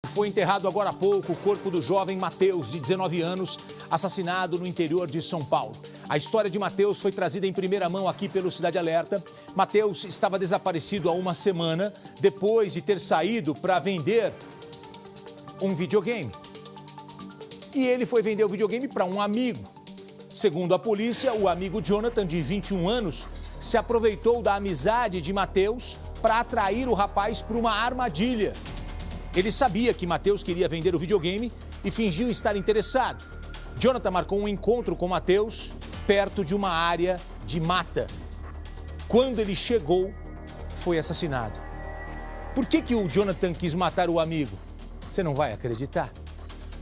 Foi enterrado agora há pouco o corpo do jovem Matheus, de 19 anos, assassinado no interior de São Paulo. A história de Matheus foi trazida em primeira mão aqui pelo Cidade Alerta. Matheus estava desaparecido há uma semana, depois de ter saído para vender um videogame. E ele foi vender o videogame para um amigo. Segundo a polícia, o amigo Jonathan, de 21 anos, se aproveitou da amizade de Matheus para atrair o rapaz para uma armadilha. Ele sabia que Matheus queria vender o videogame e fingiu estar interessado. Jonathan marcou um encontro com Matheus perto de uma área de mata. Quando ele chegou, foi assassinado. Por que o Jonathan quis matar o amigo? Você não vai acreditar.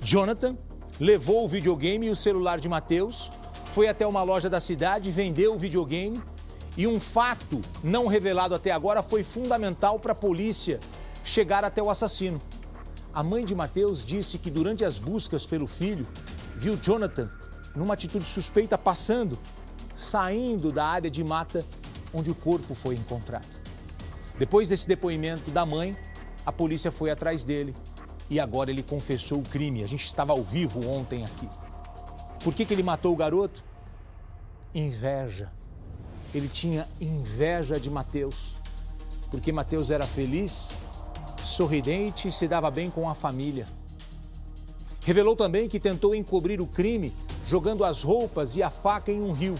Jonathan levou o videogame e o celular de Matheus, foi até uma loja da cidade, vendeu o videogame e um fato não revelado até agora foi fundamental para a polícia chegar até o assassino. A mãe de Matheus disse que durante as buscas pelo filho, viu Jonathan numa atitude suspeita saindo da área de mata onde o corpo foi encontrado. Depois desse depoimento da mãe, a polícia foi atrás dele e agora ele confessou o crime. A gente estava ao vivo ontem aqui. Por que ele matou o garoto? Inveja. Ele tinha inveja de Matheus, porque Matheus era feliz, sorridente e se dava bem com a família. Revelou também que tentou encobrir o crime jogando as roupas e a faca em um rio.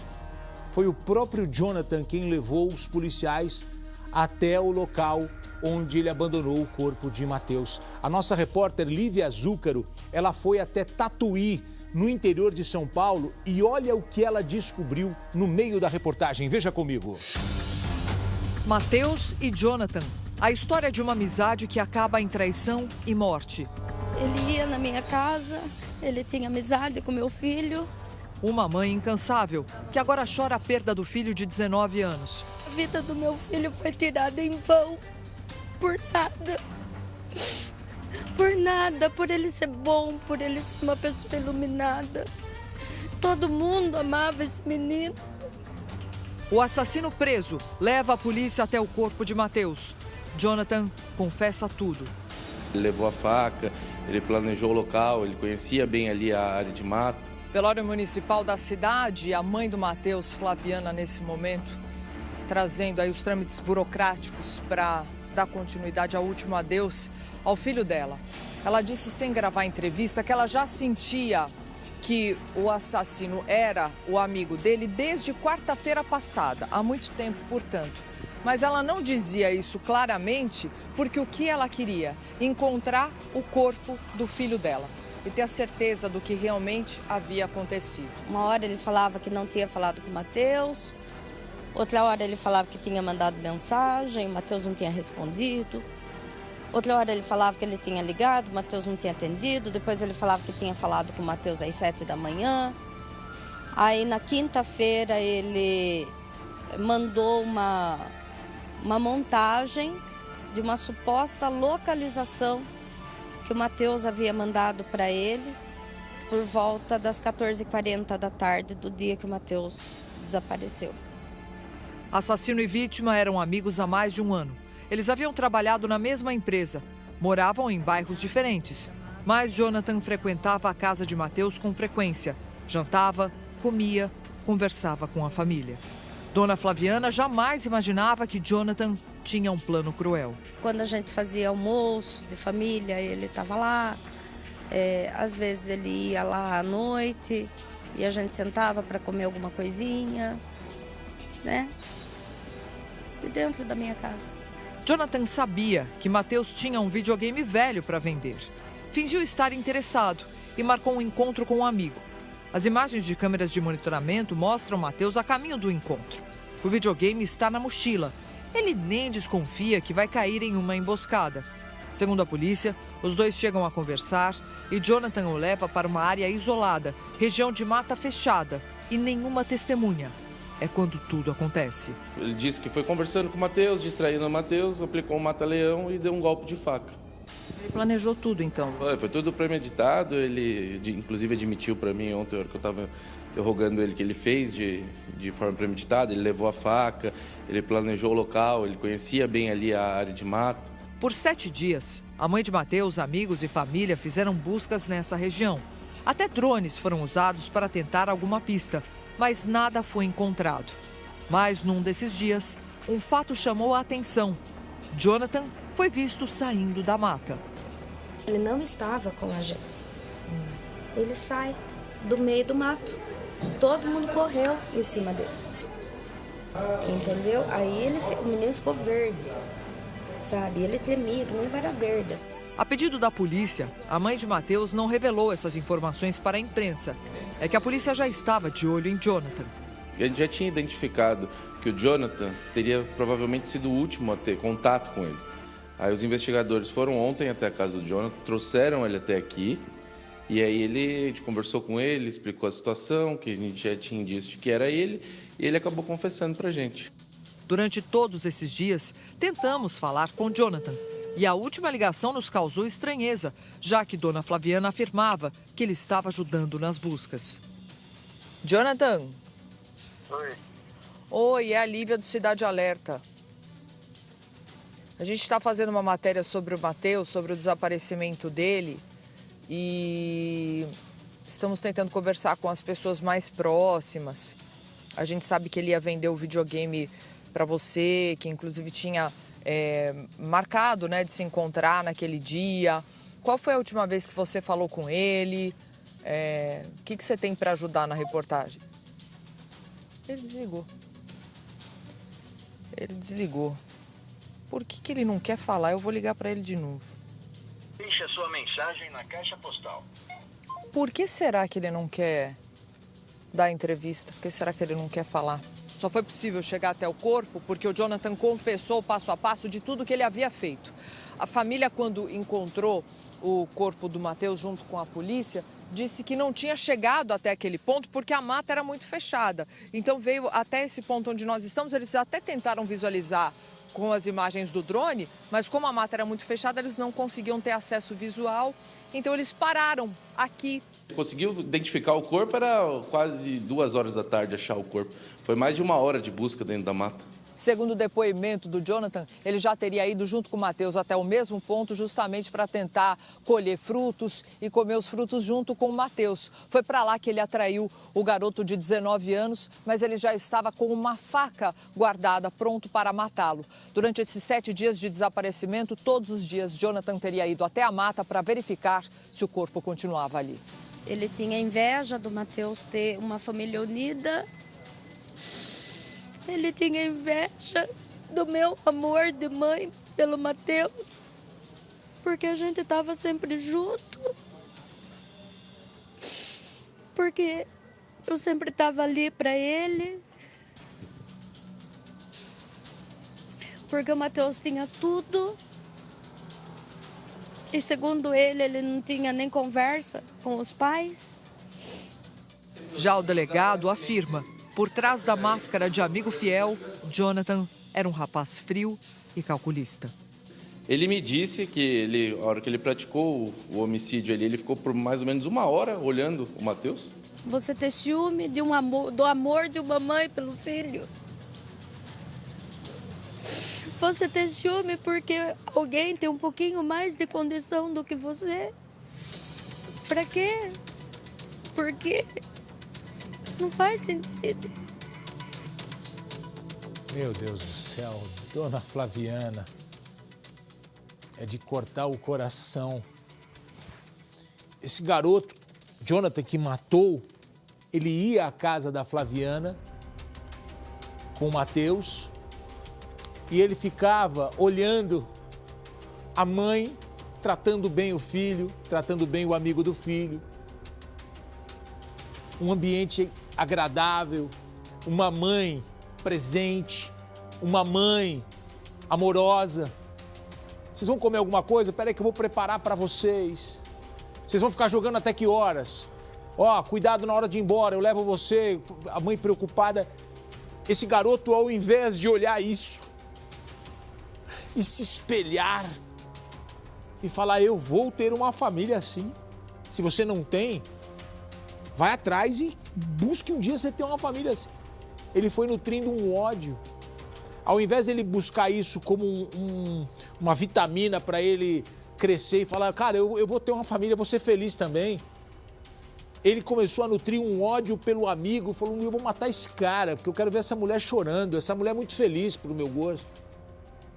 Foi o próprio Jonathan quem levou os policiais até o local onde ele abandonou o corpo de Matheus. A nossa repórter Lívia Zúcaro, ela foi até Tatuí, no interior de São Paulo, e olha o que ela descobriu no meio da reportagem. Veja comigo. Matheus e Jonathan. A história de uma amizade que acaba em traição e morte. Ele ia na minha casa, ele tinha amizade com meu filho. Uma mãe incansável, que agora chora a perda do filho de 19 anos. A vida do meu filho foi tirada em vão, por nada. Por nada, por ele ser bom, por ele ser uma pessoa iluminada. Todo mundo amava esse menino. O assassino preso leva a polícia até o corpo de Matheus. Jonathan confessa tudo. Ele levou a faca, ele planejou o local, ele conhecia bem ali a área de mata. Velório municipal da cidade, a mãe do Matheus, Flaviana, nesse momento, trazendo aí os trâmites burocráticos para dar continuidade ao último adeus ao filho dela. Ela disse, sem gravar a entrevista, que ela já sentia que o assassino era o amigo dele desde quarta-feira passada, há muito tempo, portanto. Mas ela não dizia isso claramente porque o que ela queria? Encontrar o corpo do filho dela e ter a certeza do que realmente havia acontecido. Uma hora ele falava que não tinha falado com o Matheus, outra hora ele falava que tinha mandado mensagem, o Matheus não tinha respondido. Outra hora ele falava que ele tinha ligado, o Matheus não tinha atendido. Depois ele falava que tinha falado com o Matheus às 7 da manhã. Aí na quinta-feira ele mandou uma montagem de uma suposta localização que o Matheus havia mandado para ele por volta das 14h40 da tarde do dia que o Matheus desapareceu. Assassino e vítima eram amigos há mais de um ano. Eles haviam trabalhado na mesma empresa, moravam em bairros diferentes. Mas Jonathan frequentava a casa de Matheus com frequência. Jantava, comia, conversava com a família. Dona Flaviana jamais imaginava que Jonathan tinha um plano cruel. Quando a gente fazia almoço de família, ele estava lá. Às vezes ele ia lá à noite e a gente sentava para comer alguma coisinha, né? De dentro da minha casa. Jonathan sabia que Matheus tinha um videogame velho para vender. Fingiu estar interessado e marcou um encontro com um amigo. As imagens de câmeras de monitoramento mostram Matheus a caminho do encontro. O videogame está na mochila. Ele nem desconfia que vai cair em uma emboscada. Segundo a polícia, os dois chegam a conversar e Jonathan o leva para uma área isolada, região de mata fechada, e nenhuma testemunha. É quando tudo acontece. Ele disse que foi conversando com o Matheus, distraindo o Matheus, aplicou um mata-leão e deu um golpe de faca. Ele planejou tudo, então? Foi tudo premeditado, ele inclusive admitiu para mim ontem, que eu estava interrogando ele, que ele fez de forma premeditada, ele levou a faca, ele planejou o local, ele conhecia bem ali a área de mata. Por 7 dias, a mãe de Matheus, amigos e família fizeram buscas nessa região. Até drones foram usados para tentar alguma pista, mas nada foi encontrado. Mas num desses dias, um fato chamou a atenção. Jonathan foi visto saindo da mata. Ele não estava com a gente. Ele sai do meio do mato. Todo mundo correu em cima dele. Entendeu? Aí o menino ficou verde. Sabe? Ele tremia, nem vara verde. A pedido da polícia, a mãe de Matheus não revelou essas informações para a imprensa. É que a polícia já estava de olho em Jonathan. A gente já tinha identificado que o Jonathan teria provavelmente sido o último a ter contato com ele. Aí os investigadores foram ontem até a casa do Jonathan, trouxeram ele até aqui. E aí a gente conversou com ele, explicou a situação, que a gente já tinha indício de que era ele. E ele acabou confessando pra gente. Durante todos esses dias, tentamos falar com Jonathan. E a última ligação nos causou estranheza, já que Dona Flaviana afirmava que ele estava ajudando nas buscas. Jonathan. Oi. Oi, é a Lívia do Cidade Alerta. A gente está fazendo uma matéria sobre o Matheus, sobre o desaparecimento dele. E estamos tentando conversar com as pessoas mais próximas. A gente sabe que ele ia vender o videogame para você, que inclusive tinha marcado, né, de se encontrar naquele dia. Qual foi a última vez que você falou com ele? O que você tem para ajudar na reportagem? Ele desligou. Ele desligou. Por que ele não quer falar? Eu vou ligar para ele de novo. Deixe a sua mensagem na caixa postal. Por que será que ele não quer dar entrevista? Por que será que ele não quer falar? Só foi possível chegar até o corpo porque o Jonathan confessou passo a passo de tudo que ele havia feito. A família, quando encontrou o corpo do Matheus junto com a polícia, disse que não tinha chegado até aquele ponto porque a mata era muito fechada. Então veio até esse ponto onde nós estamos, eles até tentaram visualizar com as imagens do drone, mas como a mata era muito fechada, eles não conseguiam ter acesso visual, então eles pararam aqui. Conseguiu identificar o corpo, era quase 2 horas da tarde achar o corpo. Foi mais de 1 hora de busca dentro da mata. Segundo o depoimento do Jonathan, ele já teria ido junto com o Matheus até o mesmo ponto justamente para tentar colher frutos e comer os frutos junto com o Matheus. Foi para lá que ele atraiu o garoto de 19 anos, mas ele já estava com uma faca guardada, pronto para matá-lo. Durante esses 7 dias de desaparecimento, todos os dias, Jonathan teria ido até a mata para verificar se o corpo continuava ali. Ele tinha inveja do Matheus ter uma família unida. Ele tinha inveja do meu amor de mãe pelo Matheus, porque a gente estava sempre junto, porque eu sempre estava ali para ele, porque o Matheus tinha tudo e, segundo ele não tinha nem conversa com os pais. Já o delegado afirma: por trás da máscara de amigo fiel, Jonathan era um rapaz frio e calculista. Ele me disse que a hora que ele praticou o homicídio ali, ele ficou por mais ou menos 1 hora olhando o Matheus. Você ter ciúme do amor de uma mãe pelo filho. Você ter ciúme porque alguém tem um pouquinho mais de condição do que você. Pra quê? Por quê? Não faz sentido. Meu Deus do céu, Dona Flaviana, é de cortar o coração. Esse garoto, Jonathan, que matou, ele ia à casa da Flaviana com o Matheus e ele ficava olhando a mãe, tratando bem o filho, tratando bem o amigo do filho. Um ambiente agradável, uma mãe presente, uma mãe amorosa. Vocês vão comer alguma coisa? Espera aí que eu vou preparar para vocês. Vocês vão ficar jogando até que horas? Ó, cuidado na hora de ir embora, eu levo você. A mãe preocupada. Esse garoto, ao invés de olhar isso e se espelhar e falar, eu vou ter uma família assim. Se você não tem, vai atrás e busque um dia você ter uma família assim. Ele foi nutrindo um ódio. Ao invés dele buscar isso como uma vitamina para ele crescer e falar, cara, eu vou ter uma família, vou ser feliz também. Ele começou a nutrir um ódio pelo amigo, falou, eu vou matar esse cara, porque eu quero ver essa mulher chorando, essa mulher é muito feliz pro meu gosto.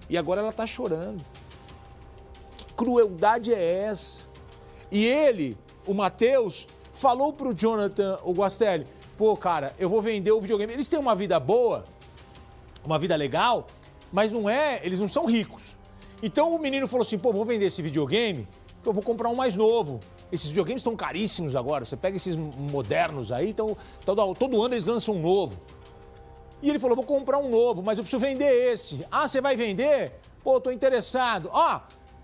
E agora ela tá chorando. Que crueldade é essa? E ele, o Matheus, falou pro Jonathan, o Guastelli, pô, cara, eu vou vender o videogame. Eles têm uma vida boa, uma vida legal, mas eles não são ricos. Então o menino falou assim, pô, vou vender esse videogame, que eu vou comprar um mais novo. Esses videogames estão caríssimos agora, você pega esses modernos aí, então todo ano eles lançam um novo. E ele falou, vou comprar um novo, mas eu preciso vender esse. Ah, você vai vender? Pô, tô interessado. Ó,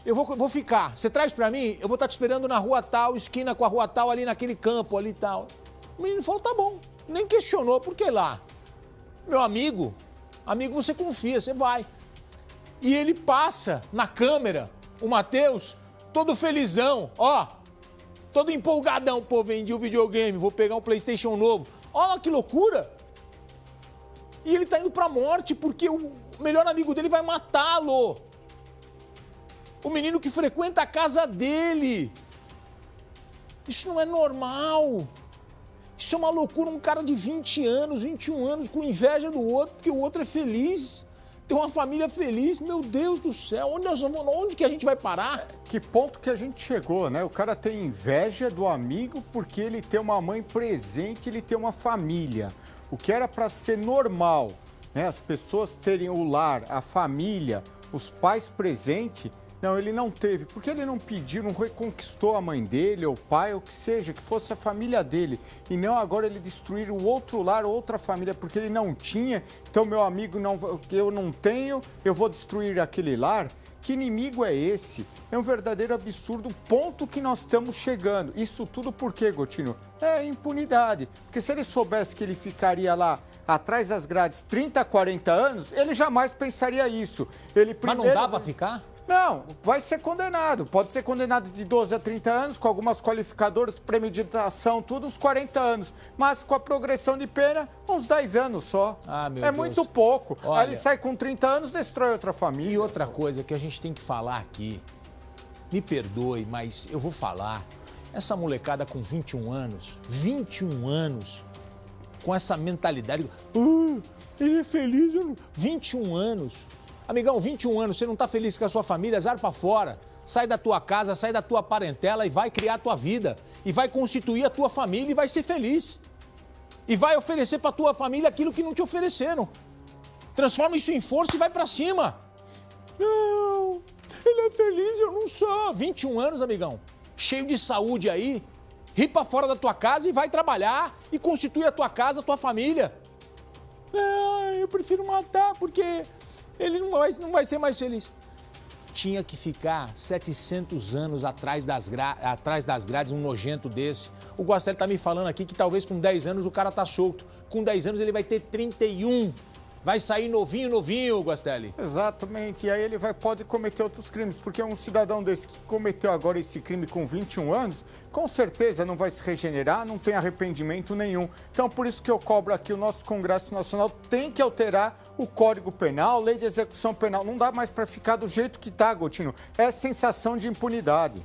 eu vou ficar, você traz pra mim? Eu vou estar te esperando na rua tal, esquina com a rua tal, ali naquele campo, ali tal. O menino falou, tá bom, nem questionou, por que lá? Meu amigo você confia, você vai. E ele passa na câmera, o Matheus, todo felizão, ó, todo empolgadão, pô, vendi o videogame, vou pegar um PlayStation novo. Olha que loucura! E ele tá indo pra morte porque o melhor amigo dele vai matá-lo. O menino que frequenta a casa dele. Isso não é normal. Isso é uma loucura, um cara de 20 anos, 21 anos, com inveja do outro, porque o outro é feliz. Tem uma família feliz, meu Deus do céu, onde que a gente vai parar? Que ponto que a gente chegou, né? O cara tem inveja do amigo porque ele tem uma mãe presente, ele tem uma família. O que era para ser normal, né? As pessoas terem o lar, a família, os pais presentes, não, ele não teve. Porque ele não pediu, não reconquistou a mãe dele, ou o pai, ou o que seja, que fosse a família dele. E não agora ele destruir o outro lar, outra família, porque ele não tinha. Então, meu amigo, eu não tenho, eu vou destruir aquele lar. Que inimigo é esse? É um verdadeiro absurdo o ponto que nós estamos chegando. Isso tudo por quê, Gotino? É impunidade. Porque se ele soubesse que ele ficaria lá atrás das grades 30, 40 anos, ele jamais pensaria isso. Mas não dá pra ficar? Não, vai ser condenado. Pode ser condenado de 12 a 30 anos, com algumas qualificadoras, premeditação, tudo, uns 40 anos. Mas com a progressão de pena, uns 10 anos só. Ah, meu é Deus. muito pouco. Olha, aí ele sai com 30 anos, destrói outra família. E outra coisa que a gente tem que falar aqui, me perdoe, mas eu vou falar. Essa molecada com 21 anos, com essa mentalidade, ele é feliz, 21 anos. Amigão, 21 anos, você não tá feliz com a sua família, zarpa fora. Sai da tua casa, sai da tua parentela e vai criar a tua vida. E vai constituir a tua família e vai ser feliz. E vai oferecer pra tua família aquilo que não te ofereceram. Transforma isso em força e vai pra cima. Não, ele é feliz, eu não sou. 21 anos, amigão, cheio de saúde aí. Ri pra fora da tua casa e vai trabalhar e constituir a tua casa, a tua família. Eu prefiro matar porque ele não vai ser mais feliz. Tinha que ficar 700 anos atrás das grades, um nojento desse. O Guastelli tá me falando aqui que talvez com 10 anos o cara tá solto. Com 10 anos ele vai ter 31. Vai sair novinho, Guastelli. Exatamente, e aí ele pode cometer outros crimes, porque um cidadão desse que cometeu agora esse crime com 21 anos, com certeza não vai se regenerar, não tem arrependimento nenhum. Então, por isso que eu cobro aqui, o nosso Congresso Nacional tem que alterar o Código Penal, Lei de Execução Penal. Não dá mais para ficar do jeito que tá, Gotino. É sensação de impunidade.